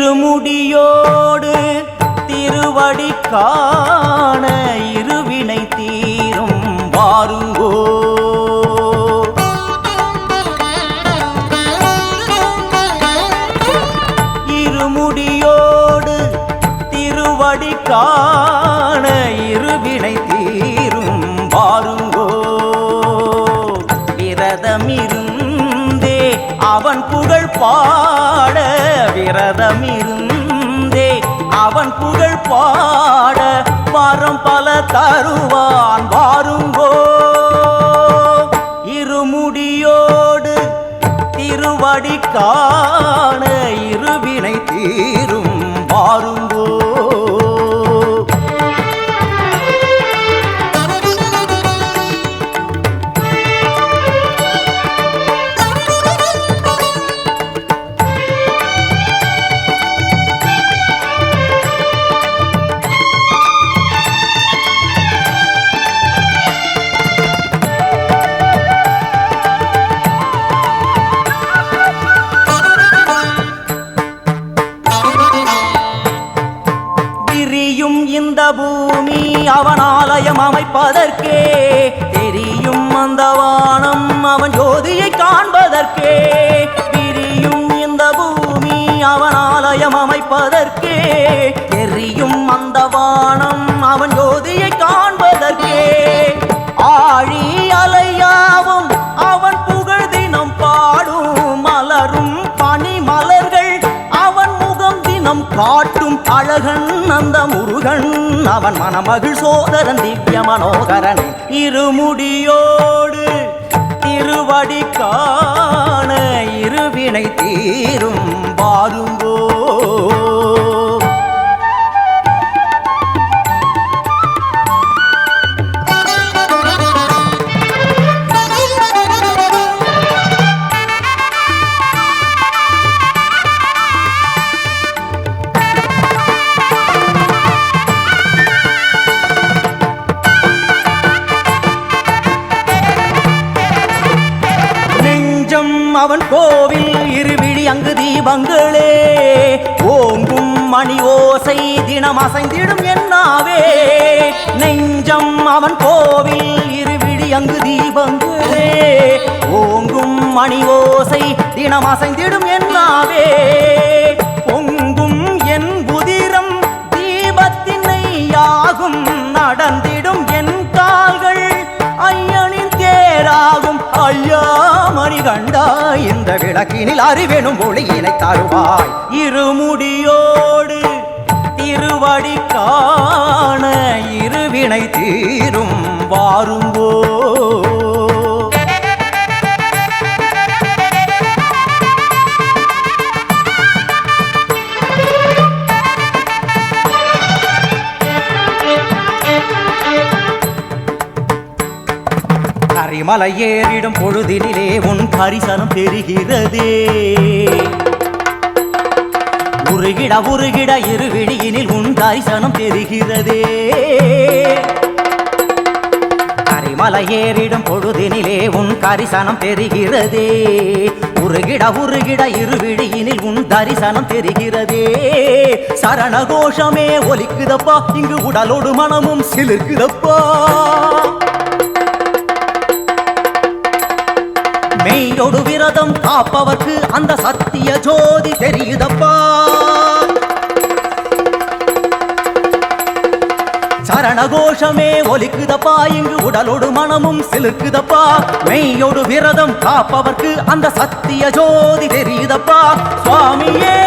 இருமுடியோடு திருவடி காண இருவினை தீரும் வாருங்கோ. இருமுடியோடு திருவடி காண இருவினை தீரும் வாருங்கோ. விரதமிருந்தே அவன் புகழ் பாட, விரதமிருந்தே அவன் புகழ் பாட வரம் பல தருவான் வாருங்கோ. இருமுடியோடு திருவடி காண இருவினை தீரும் வாருங்கோ. இந்த பூமி அவன் ஆலயம் அமைப்பதற்கே, தெரியும் அந்த வானம் அவன் ஜோதியை காண்பதற்கே. விரியும் இந்த பூமி அவன் ஆலயம் அமைப்பதற்கே, தெரியும் அந்த வானம் அவன் ஜோதியை காண்பதற்கே. ஆழி அலையாவும் அவன் புகழ் தினம் பாடும், மலரும் பனி மலர்கள் அவன் முகம் தினம் காட்டும். அழகன் அந்த முருகன் அவன் மணமகிழ் சோதரன் திவ்ய மனோகரன். இருமுடியோடு திருவடி காண இருவினை தீரும் வாருங்கோ. அவன் கோவில் இருவிழி அங்கு தீபங்களே, ஓங்கும் மணி ஓசை தினம் அசைந்திடும் என்னாவே. நெஞ்சம் அவன் கோவில் இருவிழி அங்கு தீபங்களே, ஓங்கும் மணி ஓசை தினம் அசைந்திடும் என்னாவே. பொங்கும் என் புதிரம் தீபத்தினையாகும், நடந்திடும் என் கால்கள் ஐயனின் தேராகும். ஐயா மணி கண்டாய் இந்த விளக்கினில் அறிவெனும் ஒளியினை தருவாய். இருமுடியோடு திருவடி காண இருவினை தீரும் வாருங்கோ. கரிமலை ஏறிடும் பொழுதினிலே உன் கரிசனம் பெறுகிறதே. உருகிட உருகிட இருவிழியினில் உன் தரிசனம் பெறுகிறதே. கரிமலை ஏறிடும் பொழுதினிலே உன் கரிசனம் பெறுகிறதே. உருகிட உருகிட இருவிழியினில் உன் தரிசனம் பெறுகிறதே. சரண கோஷமே ஒலிக்குதப்பா, இங்கு உடலோடு மனமும் சிலிர்க்குதப்பா. மெய்யொடு விரதம் காப்பவர்க்கு அந்த சத்திய ஜோதி தெரியுதப்பா. சரண கோஷமே ஒலிக்குதப்பா, இங்கு உடலோடு மனமும் சிலிர்க்குதப்பா. மெய்யொடு விரதம் காப்பவர்க்கு அந்த சத்திய ஜோதி தெரியுதப்பா. சுவாமியே